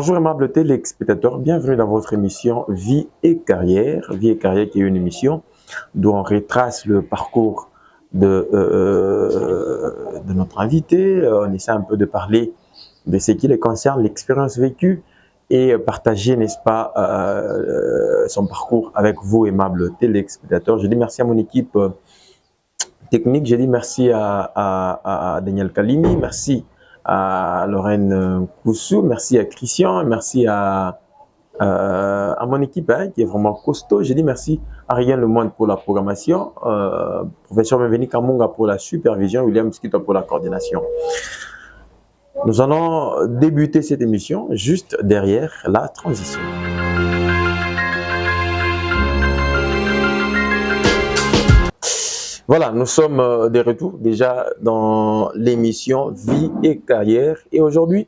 Bonjour aimables téléspectateurs, bienvenue dans votre émission Vie et Carrière. Vie et Carrière qui est une émission dont on retrace le parcours de notre invité. On essaie un peu de parler de ce qui les concerne, l'expérience vécue et partager, n'est-ce pas, son parcours avec vous aimables téléspectateurs. Je dis merci à mon équipe technique, je dis merci à Daniel Kalimi, merci à Lorraine Koussou, merci à Christian, merci à mon équipe qui est vraiment costaud. Je dis merci à Ariane Lemoine pour la programmation, professeur Benveni Kamunga pour la supervision, William Skito pour la coordination. Nous allons débuter cette émission juste derrière la transition. Voilà, nous sommes de retour déjà dans l'émission Vie et Carrière. Et aujourd'hui,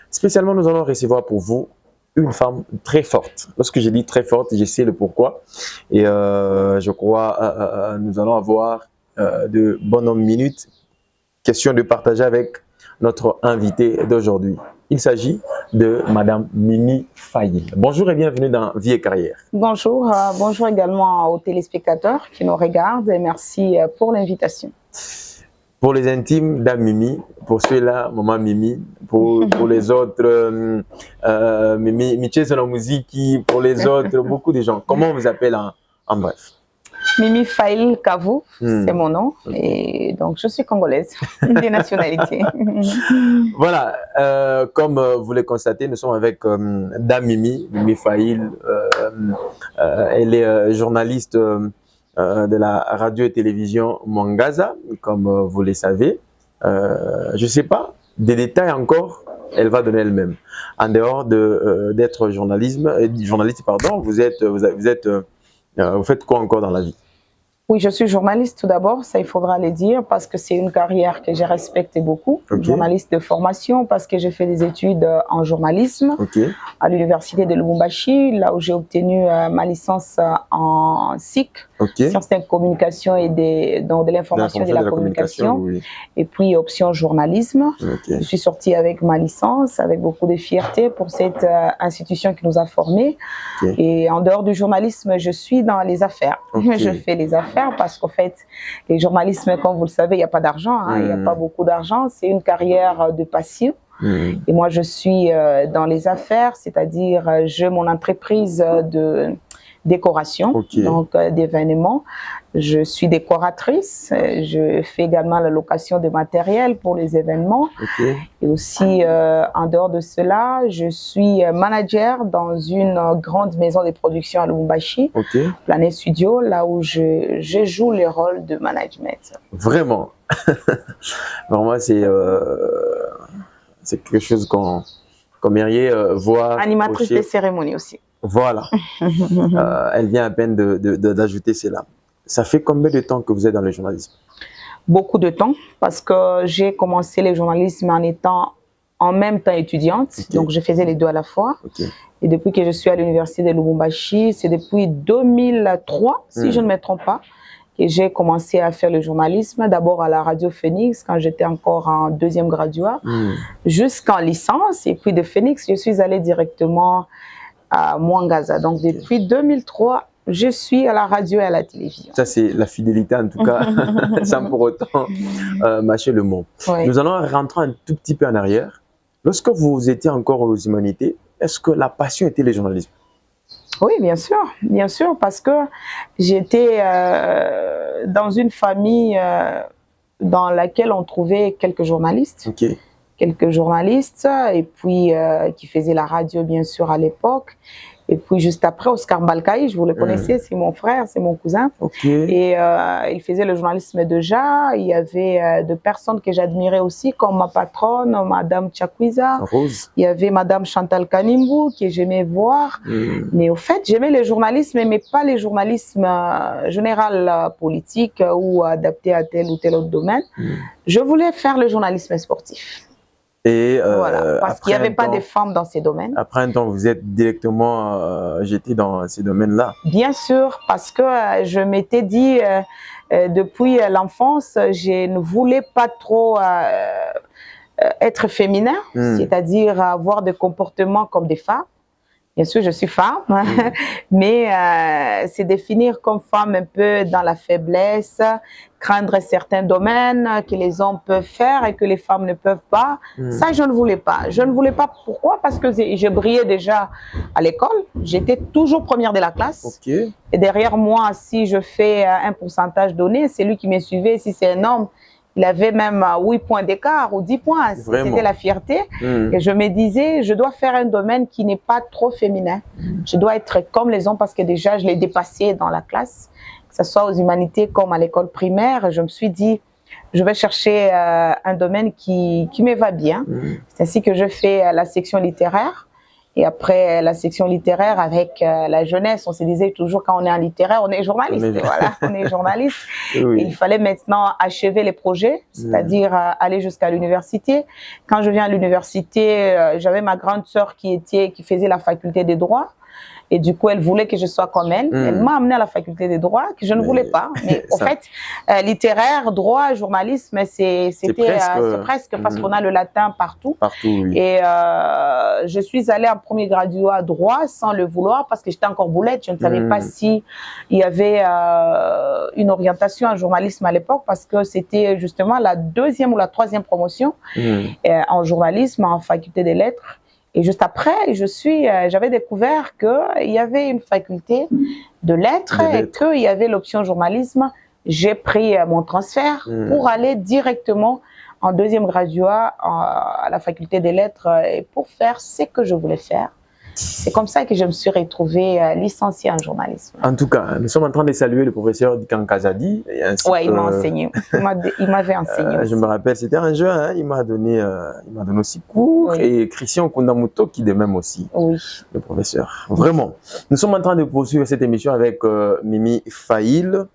spécialement, nous allons recevoir pour vous une femme très forte. Lorsque je dis très forte, je sais le pourquoi. Et je crois nous allons avoir de bonnes minutes. Question de partager avec notre invité d'aujourd'hui. Il s'agit de Madame Mimi Faïl. Bonjour et bienvenue dans Vie et Carrière. Bonjour, bonjour également aux téléspectateurs qui nous regardent et merci pour l'invitation. Pour les intimes, Dame Mimi, pour ceux-là, Maman Mimi, pour les autres, Mimi, Michel sur la musique, pour les autres, beaucoup de gens. Comment on vous appelle en bref? Mimi Faïl Kavou, c'est mon nom, et donc je suis congolaise, des nationalités. Voilà, comme vous le constatez, nous sommes avec Dame Mimi, Mimi Faïl. Elle est journaliste de la radio et télévision Mwangaza, comme vous le savez. Je ne sais pas, des détails encore, elle va donner elle-même. En dehors d'être journaliste, pardon, vous faites quoi encore dans la vie? Oui, je suis journaliste tout d'abord, ça il faudra le dire, parce que c'est une carrière que je respecte beaucoup. Okay. Journaliste de formation, parce que j'ai fait des études en journalisme à l'université de Lubumbashi, là où j'ai obtenu ma licence en SIC, sciences de communication et de l'information et de la communication, oui. Et puis option journalisme. Je suis sortie avec ma licence, avec beaucoup de fierté pour cette institution qui nous a formés. Et en dehors du journalisme, je suis dans les affaires. Je fais les affaires. Parce qu'en fait, les journalistes, comme vous le savez, il n'y a pas d'argent, il n'y a pas beaucoup d'argent, c'est une carrière de passion. Et moi, je suis dans les affaires, c'est-à-dire j'ai mon entreprise de décoration, donc d'événements. Je suis décoratrice, je fais également la location de matériel pour les événements. Et aussi, en dehors de cela, je suis manager dans une grande maison de production à Lubumbashi, Planet Studio, là où je joue le rôle de management. Vraiment? Vraiment, c'est quelque chose qu'on aimerait voir. Animatrice de cérémonie aussi. Voilà. Elle vient à peine d'ajouter cela. Ça fait combien de temps que vous êtes dans le journalisme? Beaucoup de temps, parce que j'ai commencé le journalisme en étant en même temps étudiante, donc je faisais les deux à la fois. Et depuis que je suis à l'université de Lubumbashi, c'est depuis 2003, si je ne me trompe pas, que j'ai commencé à faire le journalisme, d'abord à la Radio Phoenix, quand j'étais encore en deuxième graduat, jusqu'en licence. Et puis de Phoenix, je suis allée directement à Mwangaza. Donc depuis 2003, je suis à la radio et à la télévision. Ça, c'est la fidélité en tout cas, sans pour autant mâcher le mot. Nous allons rentrer un tout petit peu en arrière. Lorsque vous étiez encore aux humanités, est-ce que la passion était le journalisme? Oui, bien sûr, parce que j'étais dans une famille dans laquelle on trouvait quelques journalistes. Quelques journalistes, et puis qui faisaient la radio, bien sûr, à l'époque. Et puis, juste après, Oscar Balkaï, je vous le connaissais, c'est mon frère, c'est mon cousin. Et il faisait le journalisme déjà. Il y avait de personnes que j'admirais aussi, comme ma patronne, Madame Tchakwiza. Il y avait Madame Chantal Kanimbu, que j'aimais voir. Mais au fait, j'aimais le journalisme, mais pas le journalisme général politique ou adapté à tel ou tel autre domaine. Je voulais faire le journalisme sportif. Et voilà, parce qu'il n'y avait pas de femmes dans ces domaines. Après un temps, vous êtes directement jeté dans ces domaines-là? Bien sûr, parce que je m'étais dit, depuis l'enfance, je ne voulais pas trop être féminin, c'est-à-dire avoir des comportements comme des femmes. Bien sûr, je suis femme, mais c'est définir comme femme un peu dans la faiblesse, craindre certains domaines que les hommes peuvent faire et que les femmes ne peuvent pas. Ça, je ne voulais pas. Je ne voulais pas. Pourquoi? Parce que je brillais déjà à l'école. J'étais toujours première de la classe. Et derrière moi, si je fais un pourcentage donné, c'est lui qui me suivait. Si c'est un homme, il avait même 8 points d'écart ou 10 points. C'était la fierté. Et je me disais, je dois faire un domaine qui n'est pas trop féminin. Je dois être comme les hommes parce que déjà, je l'ai dépassé dans la classe, que ce soit aux humanités comme à l'école primaire. Je me suis dit, je vais chercher un domaine qui me va bien. C'est ainsi que je fais la section littéraire. Et après la section littéraire avec la jeunesse, on se disait toujours quand on est en littéraire, on est journaliste. Voilà, on est journaliste. Et il fallait maintenant achever les projets, c'est-à-dire aller jusqu'à l'université. Quand je viens à l'université, j'avais ma grande sœur qui faisait la faculté des droits. Et du coup, elle voulait que je sois comme elle. Elle m'a amenée à la faculté des droits, que je ne voulais pas. Mais au fait, littéraire, droit, journalisme, c'était presque parce qu'on a le latin partout. Et je suis allée en premier graduat droit sans le vouloir parce que j'étais encore boulette. Je ne savais pas si il y avait une orientation en journalisme à l'époque parce que c'était justement la 2e ou la 3e promotion en journalisme, en faculté des lettres. Et juste après, j'avais découvert qu'il y avait une faculté de lettres et qu'il y avait l'option journalisme. J'ai pris mon transfert pour aller directement en 2e graduat à la faculté des lettres et pour faire ce que je voulais faire. C'est comme ça que je me suis retrouvée licenciée en journalisme. En tout cas, nous sommes en train de saluer le professeur Dikan Kazadi. Oui, il m'a enseigné. Il m'avait enseigné aussi. Je me rappelle, c'était un jeu, hein, il m'a donné aussi cours. Et Christian Kondamuto qui de même aussi, le professeur. Vraiment. Nous sommes en train de poursuivre cette émission avec Mimi Faïl.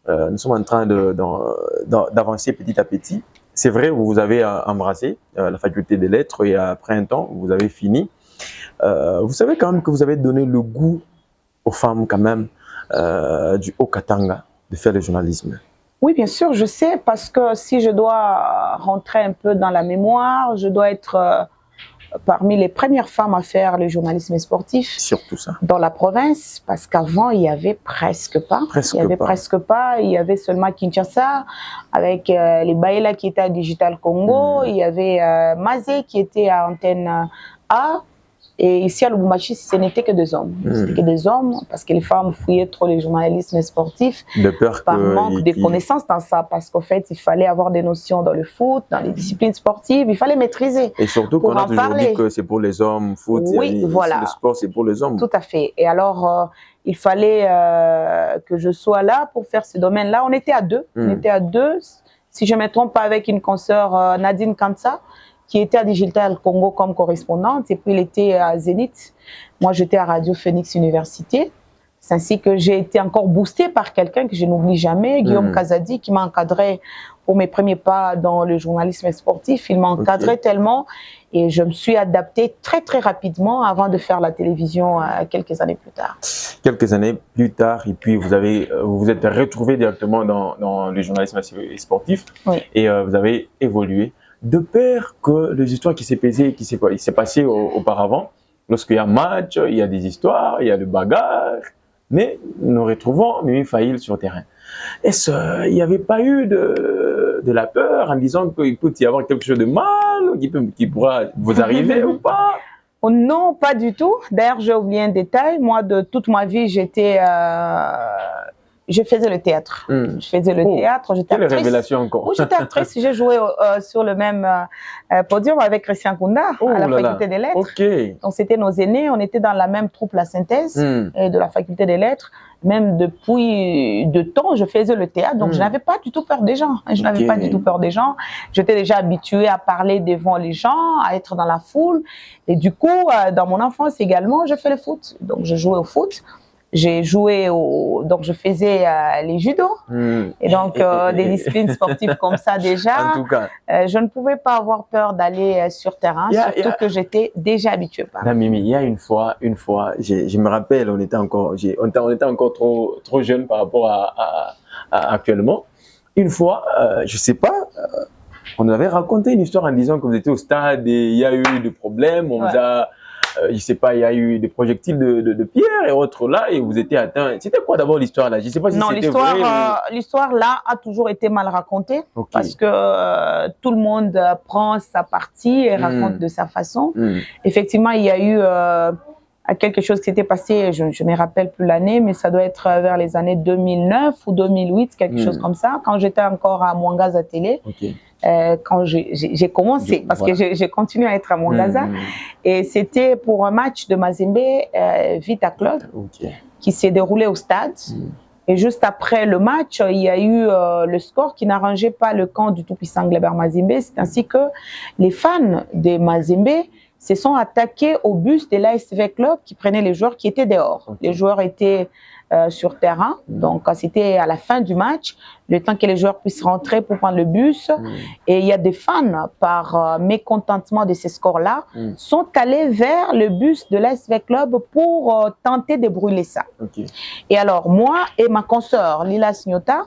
Nous sommes en train d'avancer petit à petit. C'est vrai, vous avez embrassé la faculté des lettres et après un temps, vous avez fini. Vous savez quand même que vous avez donné le goût aux femmes quand même du Haut-Katanga de faire le journalisme. Oui, bien sûr, je sais, parce que si je dois rentrer un peu dans la mémoire, je dois être parmi les premières femmes à faire le journalisme sportif. Surtout ça. Dans la province, parce qu'avant, il n'y avait presque pas. Il y avait seulement Kinshasa, avec les Baïla qui étaient à Digital Congo, il y avait Mazé qui était à Antenne A. Et ici à Lubumbashi, ce n'était que des hommes. C'était que des hommes, parce que les femmes fouillaient trop les journalismes sportifs. De peur par manque de connaissances dans ça. Parce qu'en fait, il fallait avoir des notions dans le foot, dans les disciplines sportives. Il fallait maîtriser. Et surtout qu'on a toujours dit que c'est pour les hommes, foot, voilà. Le sport, c'est pour les hommes. Tout à fait. Et alors, il fallait que je sois là pour faire ce domaine-là. On était à deux. On était à deux. Si je ne me trompe pas, avec une consoeur, Nadine Kansa, qui était à Digital Congo comme correspondante, et puis il était à Zénith. Moi, j'étais à Radio Phoenix Université. C'est ainsi que j'ai été encore boostée par quelqu'un que je n'oublie jamais, Guillaume Kazadi, qui m'a encadré pour mes premiers pas dans le journalisme sportif. Il m'a encadré tellement et je me suis adaptée très, très rapidement avant de faire la télévision quelques années plus tard. Quelques années plus tard, et puis vous vous êtes retrouvée directement dans le journalisme sportif et vous avez évolué. De peur que les histoires qui s'est passé auparavant, lorsqu'il y a un match, il y a des histoires, il y a le bagarre, mais nous retrouvons Mimi Faïl sur le terrain. Est-ce qu'il n'y avait pas eu de la peur en disant qu'il peut y avoir quelque chose de mal qui pourra vous arriver ou pas? Oh non, pas du tout. D'ailleurs, j'ai oublié un détail. Moi, de toute ma vie, je faisais le théâtre. Je faisais le théâtre. J'étais actrice. Quelle révélation encore. Oui, j'étais actrice. J'ai joué sur le même podium avec Christian Kounda à la faculté des lettres. Donc, c'était nos aînés. On était dans la même troupe, la synthèse, de la faculté des lettres. Même depuis de temps, je faisais le théâtre. Donc, je n'avais pas du tout peur des gens. Je n'avais pas du tout peur des gens. J'étais déjà habituée à parler devant les gens, à être dans la foule. Et du coup, dans mon enfance également, je fais le foot. Donc, je jouais au foot. J'ai joué donc je faisais les judo et donc des disciplines sportives comme ça déjà. En tout cas, je ne pouvais pas avoir peur d'aller sur terrain, surtout que j'étais déjà habituée par. Non, Mimi, il y a une fois, je me rappelle, on était encore trop jeune par rapport à actuellement. Une fois, je sais pas, On avait raconté une histoire en disant que vous étiez au stade et il y a eu des problèmes. On vous a, je sais pas, il y a eu des projectiles de pierre et autres là et vous étiez atteint. C'était quoi d'abord l'histoire là? Je sais pas si c'était vrai. Non, l'histoire là a toujours été mal racontée parce que tout le monde prend sa partie et raconte de sa façon. Effectivement, il y a eu quelque chose qui s'était passé, je ne me rappelle plus l'année, mais ça doit être vers les années 2009 ou 2008, quelque chose comme ça, quand j'étais encore à Mwangaza Télé. Quand j'ai commencé, parce que j'ai continué à être à Mwangaza, et c'était pour un match de Mazembe Vita Club qui s'est déroulé au stade. Et juste après le match, il y a eu le score qui n'arrangeait pas le camp du tout-puissant Gleber Mazembe. C'est ainsi que les fans de Mazembe se sont attaqués au bus de l'ASV Club qui prenait les joueurs qui étaient dehors. Les joueurs étaient sur terrain, donc c'était à la fin du match, le temps que les joueurs puissent rentrer pour prendre le bus. Et il y a des fans, par mécontentement de ces scores-là, sont allés vers le bus de l'ASV Club pour tenter de brûler ça. Et alors, moi et ma consoeur, Lila Snyota,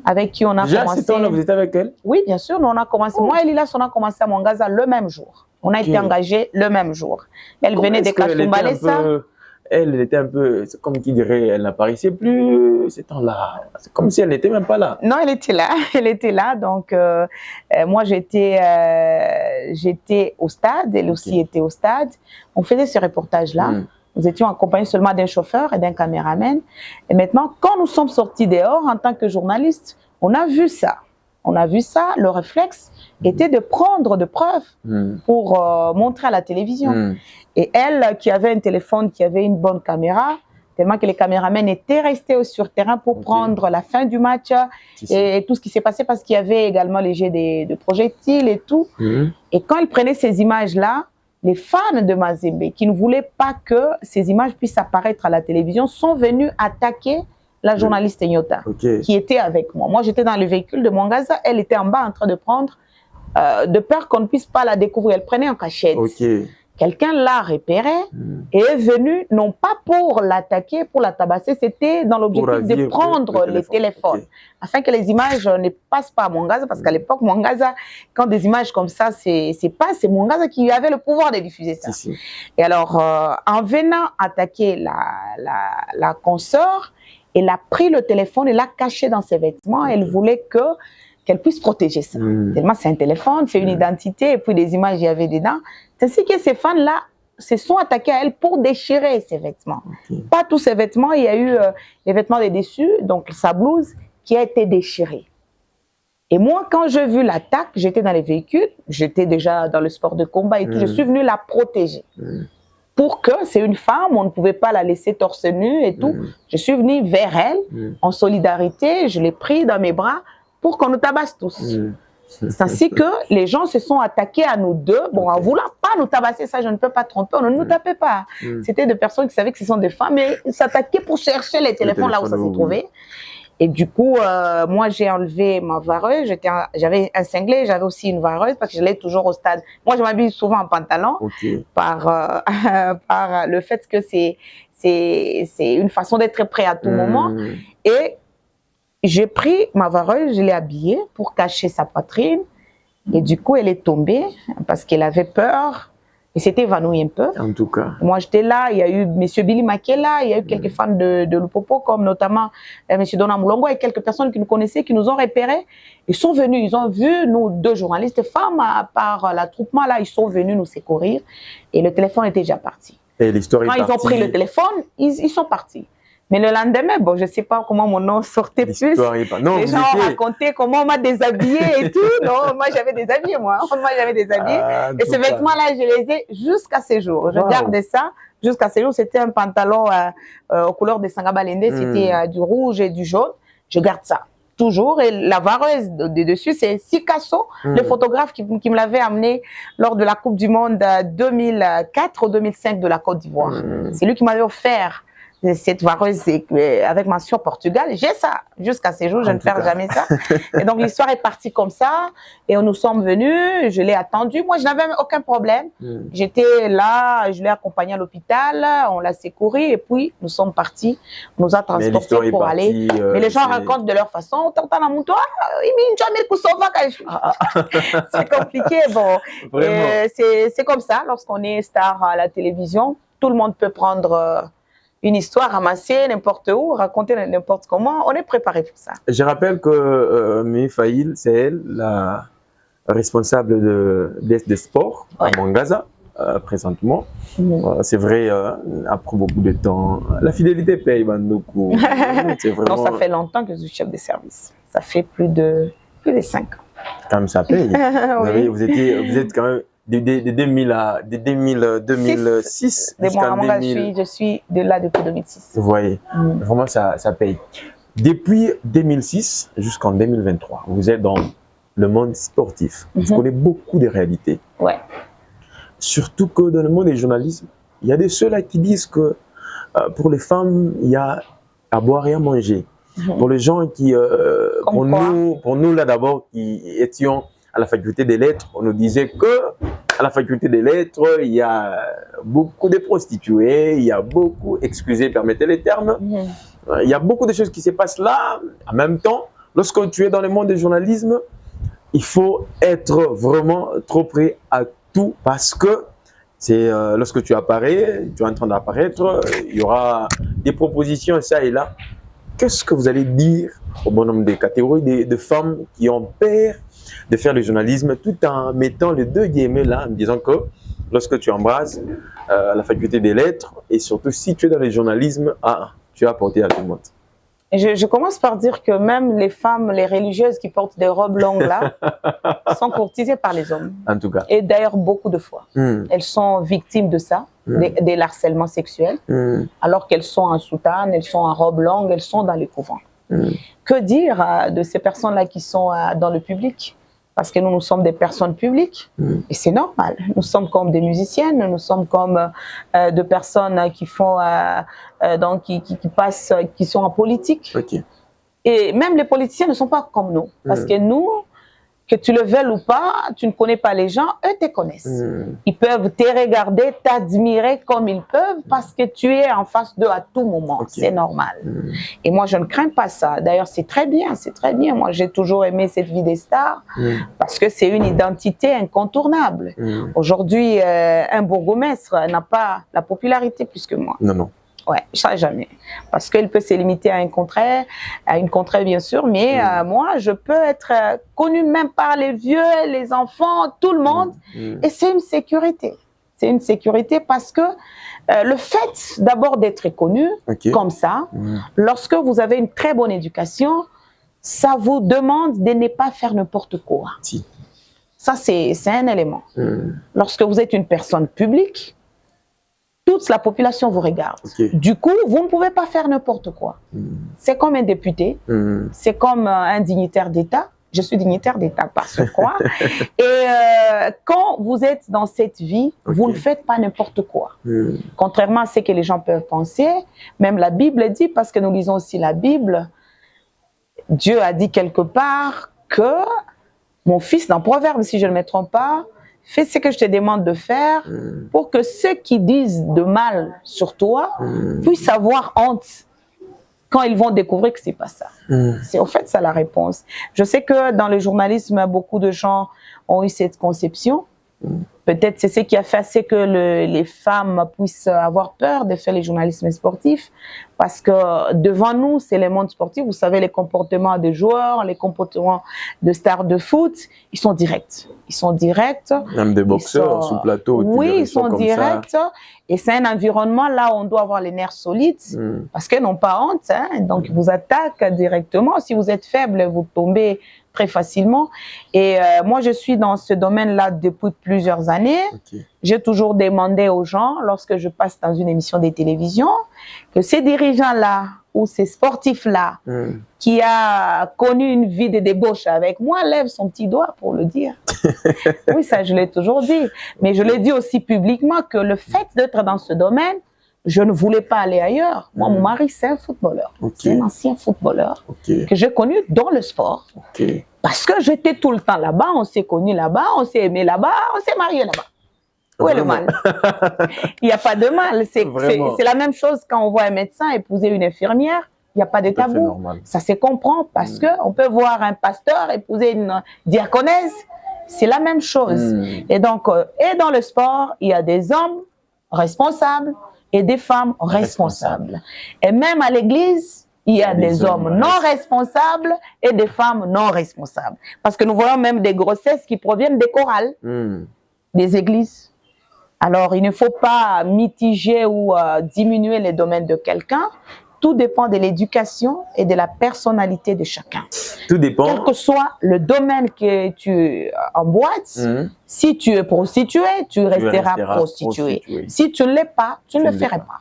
avec qui on a déjà, commencé... Déjà, vous étiez avec elle? Oui, bien sûr, nous on a commencé. Moi et Lila, on a commencé à Mwangaza le même jour. On a été engagés le même jour. Elle venait de Kasumbalesa. Elle était un peu, comme qui dirait, elle n'apparaissait plus ces temps-là. C'est comme si elle n'était même pas là. Non, elle était là. Elle était là. Donc, moi, j'étais au stade. Elle aussi était au stade. On faisait ce reportage-là. Nous étions accompagnés seulement d'un chauffeur et d'un caméraman. Et maintenant, quand nous sommes sortis dehors en tant que journalistes, on a vu ça. On a vu ça. Le réflexe était de prendre des preuves pour montrer à la télévision. Et elle, qui avait un téléphone, qui avait une bonne caméra, tellement que les caméramans étaient restés sur terrain pour prendre la fin du match et tout ce qui s'est passé, parce qu'il y avait également les jets de projectiles et tout. Et quand elle prenait ces images-là, les fans de Mazembe, qui ne voulaient pas que ces images puissent apparaître à la télévision, sont venus attaquer la journaliste Nyota, qui était avec moi. Moi, j'étais dans le véhicule de Mwangaza, elle était en bas en train de prendre, de peur qu'on ne puisse pas la découvrir. Elle prenait en cachette. Quelqu'un l'a repéré et est venu, non pas pour l'attaquer, pour la tabasser, c'était dans l'objectif de prendre les téléphones, afin que les images ne passent pas à Mwangaza, parce qu'à l'époque, Mwangaza, quand des images comme ça, c'est Mwangaza qui avait le pouvoir de diffuser ça. Et alors, en venant attaquer la consoeur, elle a pris le téléphone et l'a caché dans ses vêtements. Elle voulait qu'elle puisse protéger ça. Tellement c'est un téléphone, c'est une identité, et puis des images il y avait dedans. C'est ainsi que ces fans-là se sont attaqués à elle pour déchirer ses vêtements. Pas tous ses vêtements, il y a eu les vêtements des dessus, donc sa blouse qui a été déchirée. Et moi, quand j'ai vu l'attaque, j'étais dans les véhicules, j'étais déjà dans le sport de combat et tout, je suis venue la protéger. Pour que c'est une femme, on ne pouvait pas la laisser torse nu et tout. Je suis venue vers elle en solidarité, je l'ai pris dans mes bras pour qu'on nous tabasse tous. C'est ainsi que les gens se sont attaqués à nous deux. Bon, en voulant pas nous tabasser, ça je ne peux pas tromper, on ne nous tapait pas. C'était des personnes qui savaient que ce sont des femmes, mais ils s'attaquaient pour chercher les téléphones là où ça s'est trouvé. Et du coup, moi j'ai enlevé ma vareuse, j'avais un cinglet, j'avais aussi une vareuse parce que j'allais toujours au stade. Moi je m'habille souvent en pantalon par le fait que c'est une façon d'être prêt à tout moment. Et j'ai pris ma vareuse, je l'ai habillée pour cacher sa poitrine. Et du coup, elle est tombée parce qu'elle avait peur. Et s'était évanouie un peu. En tout cas. Moi, j'étais là. Il y a eu M. Billy Makela, il y a eu quelques fans de Lupopo, comme notamment M. Dona Moulongo et quelques personnes qui nous connaissaient, qui nous ont repérés. Ils sont venus, ils ont vu nous deux journalistes femmes par l'attroupement. Là, ils sont venus nous secourir. Et le téléphone était déjà parti. Et l'histoire est partie. Quand ils ont pris le téléphone, ils sont partis. Mais le lendemain, bon, je ne sais pas comment mon nom sortait plus. Non, les gens racontaient comment on m'a déshabillé et tout. Non, moi, j'avais déshabillé, moi. Moi, j'avais déshabillé. Et ces vêtements-là, je les ai jusqu'à ce jour. Je gardais ça jusqu'à ce jour. C'était un pantalon aux couleurs de Sangabalende. C'était du rouge et du jaune. Je garde ça toujours. Et la vareuse de dessus, c'est Sikasso, le photographe qui me l'avait amené lors de la Coupe du Monde 2004 ou 2005 de la Côte d'Ivoire. C'est lui qui m'avait offert cette vareuse avec mention Portugal. J'ai ça. Jusqu'à ces jours, je ne fais jamais ça. Et donc, l'histoire est partie comme ça. Et nous sommes venus. Je l'ai attendu. Moi, je n'avais aucun problème. J'étais là. Je l'ai accompagné à l'hôpital. On l'a secouru. Et puis, nous sommes partis. On nous a transportés pour aller. Mais les gens racontent de leur façon. C'est compliqué. Bon, c'est comme ça. Lorsqu'on est star à la télévision, tout le monde peut prendre une histoire, ramasser n'importe où, raconter n'importe comment. On est préparé pour ça. Je rappelle que Mimi Faïl, c'est elle la responsable des sports à Mwangaza présentement. C'est vrai, après beaucoup de temps, la fidélité paye beaucoup. Vraiment... Non, ça fait longtemps que je suis chef de service. Ça fait plus de 5 ans. Quand même, ça paye. Oui. Vous êtes quand même de 2006 jusqu'en 2000. Je suis de là depuis 2006. Vous voyez, vraiment ça paye. Depuis 2006 jusqu'en 2023, vous êtes dans le monde sportif. Vous connaissez beaucoup de réalités. Ouais. Surtout que dans le monde du journalisme, il y a de ceux-là qui disent que pour les femmes, il y a à boire et à manger. Pour les gens qui, pour nous là d'abord, qui étions à la faculté des lettres, on nous disait que à la faculté des lettres, il y a beaucoup de prostituées, il y a beaucoup, excusez, permettez les termes, il y a beaucoup de choses qui se passent là. En même temps, lorsque tu es dans le monde du journalisme, il faut être vraiment trop prêt à tout parce que c'est lorsque tu apparais, tu es en train d'apparaître, il y aura des propositions ça et là. Qu'est-ce que vous allez dire au bon nombre de catégories de femmes qui ont peur de faire le journalisme tout en mettant les deux guillemets là, en disant que lorsque tu embrasses la faculté des lettres et surtout si tu es dans le journalisme, tu as apporté à tout le monde. Et je commence par dire que même les femmes, les religieuses qui portent des robes longues là, sont courtisées par les hommes. En tout cas. Et d'ailleurs, beaucoup de fois. Elles sont victimes de ça, des harcèlements sexuels, alors qu'elles sont en soutane, elles sont en robe longue, elles sont dans les couvents. Que dire de ces personnes-là qui sont dans le public? Parce que nous sommes des personnes publiques et c'est normal. Nous sommes comme des musiciennes, nous sommes comme des personnes qui font, donc qui passent, qui sont en politique. Okay. Et même les politiciens ne sont pas comme nous. Parce que nous, que tu le veuilles ou pas, tu ne connais pas les gens, eux te connaissent. Ils peuvent te regarder, t'admirer comme ils peuvent parce que tu es en face d'eux à tout moment. Okay. C'est normal. Et moi, je ne crains pas ça. D'ailleurs, c'est très bien, c'est très bien. Moi, j'ai toujours aimé cette vie des stars parce que c'est une identité incontournable. Aujourd'hui, un bourgmestre n'a pas la popularité plus que moi. Non, non. Ouais, ça jamais. Parce qu'il peut se limiter à une contrée bien sûr, mais moi, je peux être connue même par les vieux, les enfants, tout le monde. Et c'est une sécurité. C'est une sécurité parce que le fait d'abord d'être connu comme ça, lorsque vous avez une très bonne éducation, ça vous demande de ne pas faire n'importe quoi. Si. Ça, c'est un élément. Lorsque vous êtes une personne publique, toute la population vous regarde. Du coup, vous ne pouvez pas faire n'importe quoi. C'est comme un député, c'est comme un dignitaire d'État. Je suis dignitaire d'État par ce quoi. Et quand vous êtes dans cette vie, vous ne faites pas n'importe quoi. Contrairement à ce que les gens peuvent penser, même la Bible dit, parce que nous lisons aussi la Bible, Dieu a dit quelque part que mon fils, dans Proverbe, si je ne me trompe pas, fais ce que je te demande de faire pour que ceux qui disent de mal sur toi puissent avoir honte quand ils vont découvrir que c'est pas ça. C'est en fait ça la réponse. Je sais que dans le journalisme, beaucoup de gens ont eu cette conception. Peut-être c'est ce qui a fait assez que les femmes puissent avoir peur de faire les journalismes sportifs. Parce que devant nous, c'est le monde sportif. Vous savez, les comportements des joueurs, les comportements de stars de foot, ils sont directs. Ils sont directs. Même des boxeurs sous plateau. Oui, ils sont directs. Et c'est un environnement là où on doit avoir les nerfs solides. Parce qu'ils n'ont pas honte. Hein, donc, ils vous attaquent directement. Si vous êtes faible, vous tombez très facilement. Et moi, je suis dans ce domaine-là depuis plusieurs années. J'ai toujours demandé aux gens, lorsque je passe dans une émission de télévision, que ces dirigeants-là ou ces sportifs-là qui a connu une vie de débauche avec moi, lève son petit doigt pour le dire. Oui, ça, je l'ai toujours dit. Mais je l'ai dit aussi publiquement que le fait d'être dans ce domaine je ne voulais pas aller ailleurs. Moi, mon mari, c'est un footballeur. C'est un ancien footballeur que j'ai connu dans le sport. Parce que j'étais tout le temps là-bas, on s'est connus là-bas, on s'est aimé là-bas, on s'est marié là-bas. Où est le mal? Il n'y a pas de mal. C'est la même chose quand on voit un médecin épouser une infirmière. Il n'y a pas de tabou. Ça se comprend parce qu'on peut voir un pasteur épouser une diaconesse. C'est la même chose. Et donc, et dans le sport, il y a des hommes responsables et des femmes responsables. Et même à l'église, il y a des hommes non responsables et des femmes non responsables. Parce que nous voyons même des grossesses qui proviennent des chorales, des églises. Alors, il ne faut pas mitiger ou diminuer les domaines de quelqu'un. Tout dépend de l'éducation et de la personnalité de chacun. Tout dépend. Quel que soit le domaine que tu emboîtes, si tu es prostitué, tu resteras prostitué. Si tu ne l'es pas, tu ne le ferais pas.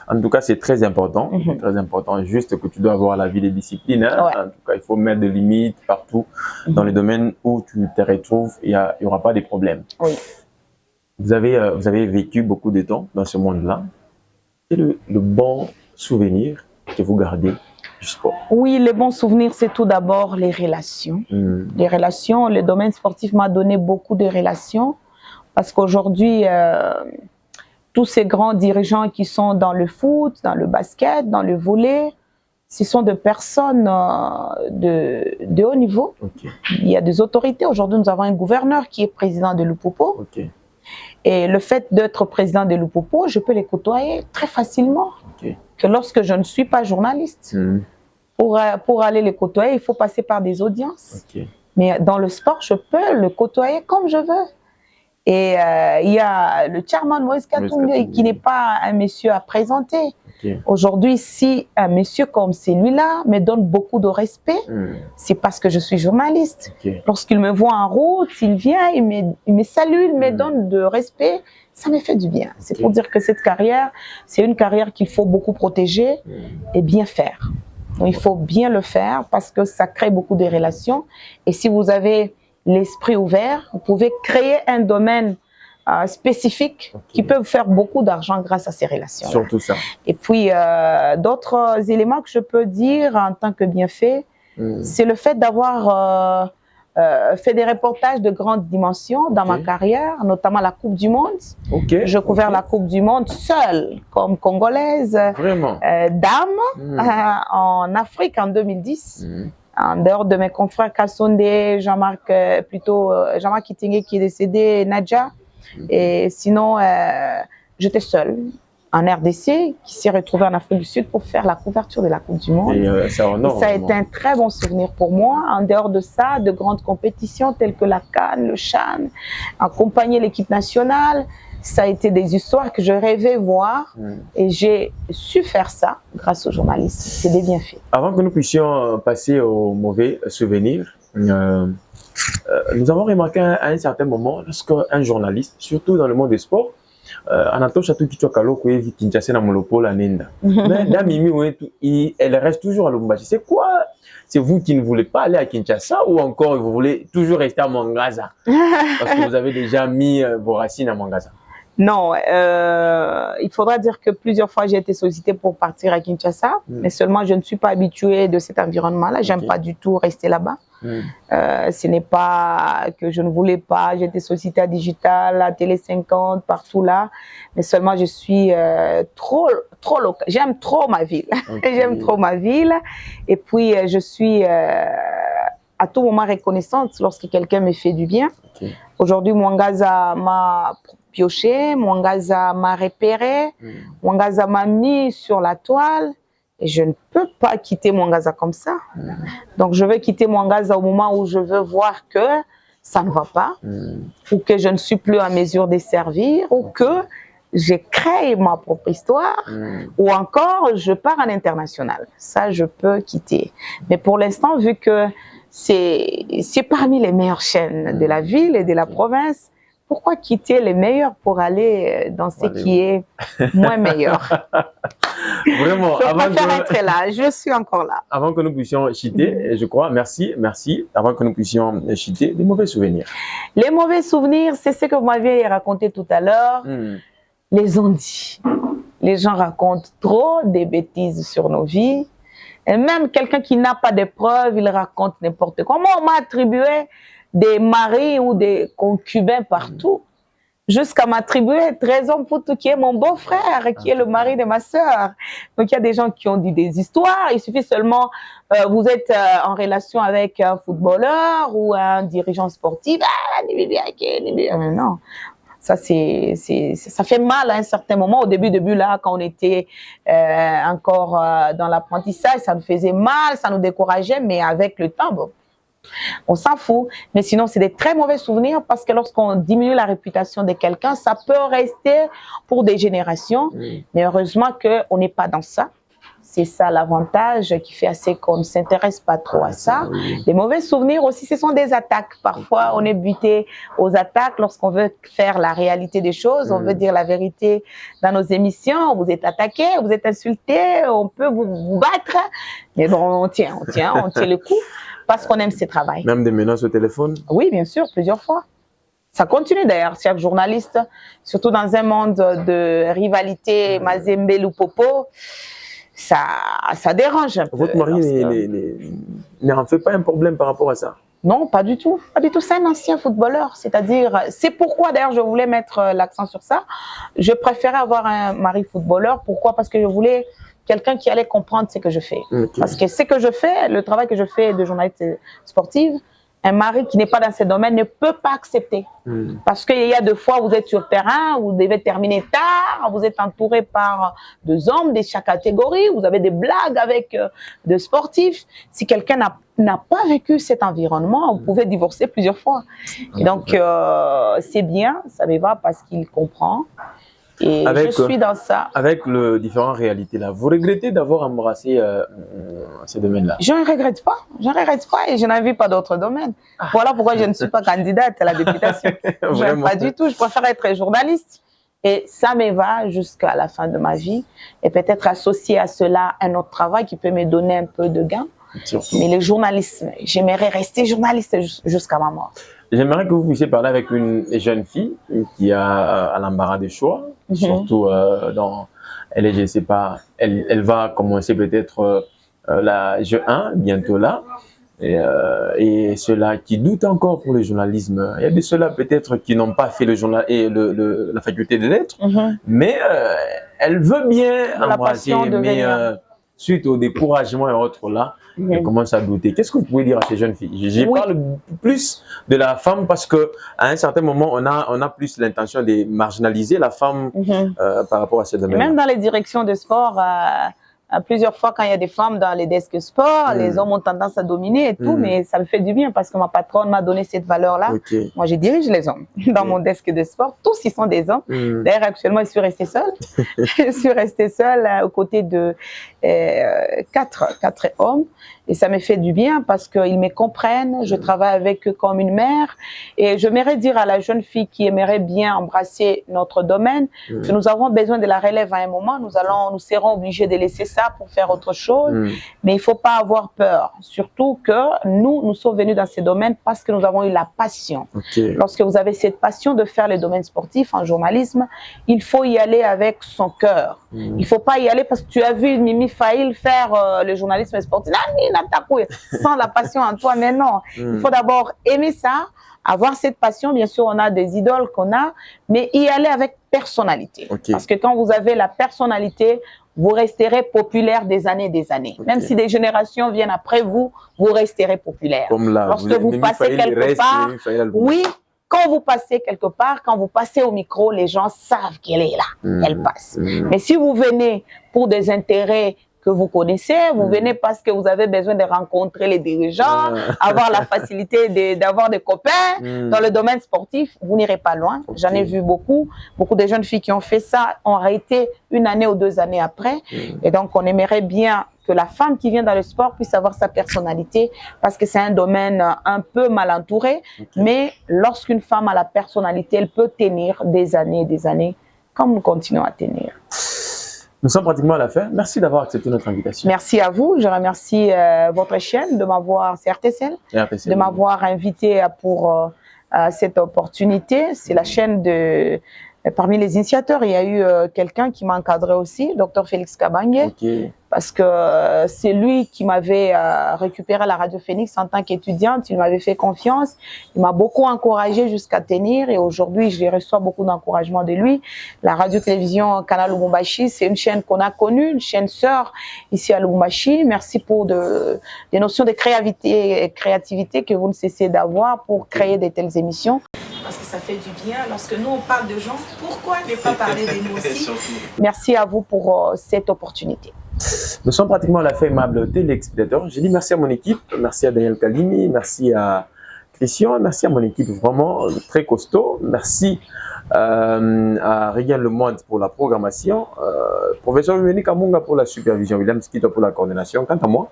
En tout cas, c'est très important. Très important. Juste que tu dois avoir la vie de discipline. Hein. En tout cas, il faut mettre des limites partout. Dans les domaines où tu te retrouves, il n'y aura pas de problème. Oui. Vous avez vécu beaucoup de temps dans ce monde-là. Quel est le bon souvenir que vous gardez du sport? Oui, les bons souvenirs, c'est tout d'abord les relations. Les relations, le domaine sportif m'a donné beaucoup de relations parce qu'aujourd'hui, tous ces grands dirigeants qui sont dans le foot, dans le basket, dans le volley, ce sont des personnes de haut niveau. Il y a des autorités. Aujourd'hui, nous avons un gouverneur qui est président de l'Upopo. Et le fait d'être président de l'Upopo, je peux les côtoyer très facilement. Que lorsque je ne suis pas journaliste, pour aller les côtoyer, il faut passer par des audiences. Mais dans le sport, je peux le côtoyer comme je veux. Et il y a le chairman Moïse Katumbi qui n'est pas un monsieur à présenter. Aujourd'hui, si un monsieur comme celui-là me donne beaucoup de respect, c'est parce que je suis journaliste. Lorsqu'il me voit en route, il vient, il me salue, il me donne de respect, ça me fait du bien. C'est pour dire que cette carrière, c'est une carrière qu'il faut beaucoup protéger et bien faire. Donc, il faut bien le faire parce que ça crée beaucoup de relations. Et si vous avez l'esprit ouvert, vous pouvez créer un domaine spécifique qui peut vous faire beaucoup d'argent grâce à ces relations. Surtout ça. Et puis, d'autres éléments que je peux dire en tant que bienfait, c'est le fait d'avoir fait des reportages de grande dimension dans ma carrière, notamment la Coupe du Monde. Je couvert la Coupe du Monde seule, comme Congolaise, dame, en Afrique en 2010. En dehors de mes confrères Kassonde, Jean-Marc Kitingue qui est décédé, Nadja. Et sinon, j'étais seule en RDC qui s'est retrouvée en Afrique du Sud pour faire la couverture de la Coupe du Monde. Et ça a été un très bon souvenir pour moi. En dehors de ça, de grandes compétitions telles que la CAN, le CHAN, accompagner l'équipe nationale, ça a été des histoires que je rêvais voir et j'ai su faire ça grâce aux journalistes. C'est des bienfaits. Avant que nous puissions passer aux mauvais souvenirs, nous avons remarqué à un certain moment, lorsqu'un journaliste, surtout dans le monde des sports, Anato Chatou Kichwakalo Kouevi Kinshasa na Molopole Nenda. Mais Damimi, elle reste toujours à Lubumbashi. C'est quoi? C'est vous qui ne voulez pas aller à Kinshasa ou encore vous voulez toujours rester à Mwangaza? Parce que vous avez déjà mis vos racines à Mwangaza. Non, il faudra dire que plusieurs fois j'ai été sollicitée pour partir à Kinshasa, mais seulement je ne suis pas habituée de cet environnement-là. J'aime pas du tout rester là-bas. Ce n'est pas que je ne voulais pas. J'ai été sollicitée à Digital, à Télé 50, partout là, mais seulement je suis trop locale. J'aime trop ma ville. J'aime trop ma ville. Et puis je suis à tout moment reconnaissante lorsque quelqu'un me fait du bien. Aujourd'hui, Mwangaza m'a pioché, Mwangaza m'a repéré, Mwangaza m'a mis sur la toile et je ne peux pas quitter Mwangaza comme ça. Donc je veux quitter Mwangaza au moment où je veux voir que ça ne va pas ou que je ne suis plus à mesure de servir ou que j'ai créé ma propre histoire ou encore je pars à l'international. Ça, je peux quitter. Mais pour l'instant, vu que c'est parmi les meilleures chaînes de la ville et de la province, pourquoi quitter les meilleurs pour aller dans ce qui est moins meilleur? Vraiment, je préfère être là, je suis encore là. Avant que nous puissions chiter, je crois, merci, avant que nous puissions chiter, des mauvais souvenirs. Les mauvais souvenirs, c'est ce que vous m'aviez raconté tout à l'heure, les ondits. Les gens racontent trop des bêtises sur nos vies. Et même quelqu'un qui n'a pas de preuves, il raconte n'importe quoi. Moi, on m'a attribué des maris ou des concubins partout, jusqu'à m'attribuer 13 hommes pour tout, qui est mon beau-frère, qui est le mari de ma sœur. Donc, il y a des gens qui ont dit des histoires. Il suffit seulement, vous êtes en relation avec un footballeur ou un dirigeant sportif. Non. Ça, ça fait mal à un certain moment. Au début, là, quand on était encore dans l'apprentissage, ça nous faisait mal, ça nous décourageait, mais avec le temps, bon, on s'en fout. Mais sinon, c'est des très mauvais souvenirs parce que lorsqu'on diminue la réputation de quelqu'un, ça peut rester pour des générations. Mais heureusement qu'on n'est pas dans ça. C'est ça l'avantage qui fait assez qu'on ne s'intéresse pas trop à ça. Les mauvais souvenirs aussi, ce sont des attaques. Parfois, on est buté aux attaques lorsqu'on veut faire la réalité des choses. On veut dire la vérité dans nos émissions. Vous êtes attaqué, vous êtes insulté, on peut vous battre. Mais bon, on tient le coup parce qu'on aime ce travail. Même des menaces au téléphone? Oui, bien sûr, plusieurs fois. Ça continue d'ailleurs. Chaque journaliste, surtout dans un monde de rivalité, Mazembe ou Popo, ça dérange un peu. Votre mari n'en fait pas un problème par rapport à ça? Non, pas du tout. Pas du tout. C'est un ancien footballeur. C'est-à-dire, c'est pourquoi d'ailleurs je voulais mettre l'accent sur ça. Je préférais avoir un mari footballeur. Pourquoi? Parce que je voulais quelqu'un qui allait comprendre ce que je fais. Parce que ce que je fais, le travail que je fais de journaliste sportive, un mari qui n'est pas dans ce domaine ne peut pas accepter. Parce qu'il y a des fois, vous êtes sur le terrain, vous devez terminer tard, vous êtes entouré par des hommes de chaque catégorie, vous avez des blagues avec des sportifs. Si quelqu'un n'a pas vécu cet environnement, vous pouvez divorcer plusieurs fois. Et donc, c'est bien, ça me va parce qu'il comprend. Et je suis dans ça. Avec les différentes réalités là, vous regrettez d'avoir embrassé ces domaines-là? Je ne regrette pas. Je ne regrette pas et je n'envie pas d'autres domaines. Voilà pourquoi je ne suis pas candidate à la députation. Je n'aime pas du tout. Je préfère être journaliste. Et ça me va jusqu'à la fin de ma vie. Et peut-être associer à cela un autre travail qui peut me donner un peu de gain. Mais le journalisme, j'aimerais rester journaliste jusqu'à ma mort. J'aimerais que vous puissiez parler avec une jeune fille qui a à l'embarras des choix, surtout dans, je sais pas, elle va commencer peut-être la G1 bientôt là, et ceux-là qui doutent encore pour le journalisme. Il y a de ceux-là peut-être qui n'ont pas fait le journal et la faculté des lettres, mais elle veut bien embrasser, mais suite au découragement et autres là, elle commence à douter. Qu'est-ce que vous pouvez dire à ces jeunes filles? Je parle plus de la femme parce que à un certain moment, on a plus l'intention de marginaliser la femme par rapport à ce domaine. Même dans les directions de sport, plusieurs fois quand il y a des femmes dans les desks sport, les hommes ont tendance à dominer et tout, mais ça me fait du bien parce que ma patronne m'a donné cette valeur-là. Moi, je dirige les hommes dans mon desk de sport. Tous, ils sont des hommes. D'ailleurs, actuellement, je suis restée seule. Je suis restée seule aux côtés de quatre hommes. Et ça me fait du bien parce qu'ils me comprennent, je travaille avec eux comme une mère. Et je m'aimerais dire à la jeune fille qui aimerait bien embrasser notre domaine que nous avons besoin de la relève à un moment. Nous serons obligés de laisser ça pour faire autre chose. Mais il ne faut pas avoir peur. Surtout que nous sommes venus dans ces domaines parce que nous avons eu la passion. Lorsque vous avez cette passion de faire le domaine sportif en journalisme, il faut y aller avec son cœur. Il ne faut pas y aller parce que tu as vu Mimi Faïl faire le journalisme sportif. Sans la passion en toi, mais non. Il faut d'abord aimer ça, avoir cette passion. Bien sûr, on a des idoles qu'on a, mais y aller avec personnalité. Parce que quand vous avez la personnalité, vous resterez populaire des années et des années. Même si des générations viennent après vous, vous resterez populaire. Comme là, lorsque vous passez quelque part, oui, quand vous passez quelque part, quand vous passez au micro, les gens savent qu'elle est là, elle passe. Mais si vous venez pour des intérêts que vous connaissez, vous venez parce que vous avez besoin de rencontrer les dirigeants, avoir la facilité d'avoir des copains dans le domaine sportif, vous n'irez pas loin. J'en ai vu beaucoup de jeunes filles qui ont fait ça, ont arrêté 1 année ou 2 années après. Et donc, on aimerait bien que la femme qui vient dans le sport puisse avoir sa personnalité parce que c'est un domaine un peu mal entouré. Mais lorsqu'une femme a la personnalité, elle peut tenir des années et des années comme nous continuons à tenir. Nous sommes pratiquement à la fin. Merci d'avoir accepté notre invitation. Merci à vous. Je remercie votre chaîne de m'avoir, c'est RTCL, de m'avoir invité pour cette opportunité. C'est la chaîne de Et parmi les initiateurs, il y a eu quelqu'un qui m'a encadré aussi, Dr Félix Kabange, parce que c'est lui qui m'avait récupéré la Radio Phoenix en tant qu'étudiante. Il m'avait fait confiance, il m'a beaucoup encouragé jusqu'à tenir et aujourd'hui, je reçois beaucoup d'encouragement de lui. La radio-télévision Canal Lubumbashi, c'est une chaîne qu'on a connue, une chaîne sœur ici à Lubumbashi. Merci pour des notions de créativité que vous ne cessez d'avoir pour créer de telles émissions. Parce que ça fait du bien. Lorsque nous, on parle de gens, pourquoi ne pas parler de nous aussi? Merci à vous pour cette opportunité. Nous sommes pratiquement à la fin, aimable téléspectateurs. Je dis merci à mon équipe, merci à Daniel Kalimi, merci à Christian, merci à mon équipe vraiment très costaud. Merci à Regan Lemoine pour la programmation, professeur Viveni Kamunga pour la supervision, William Skito pour la coordination. Quant à moi,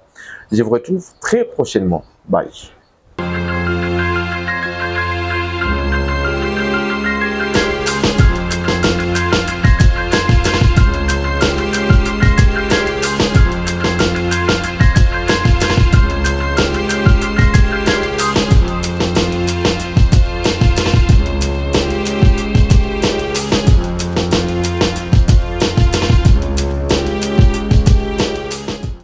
je vous retrouve très prochainement. Bye.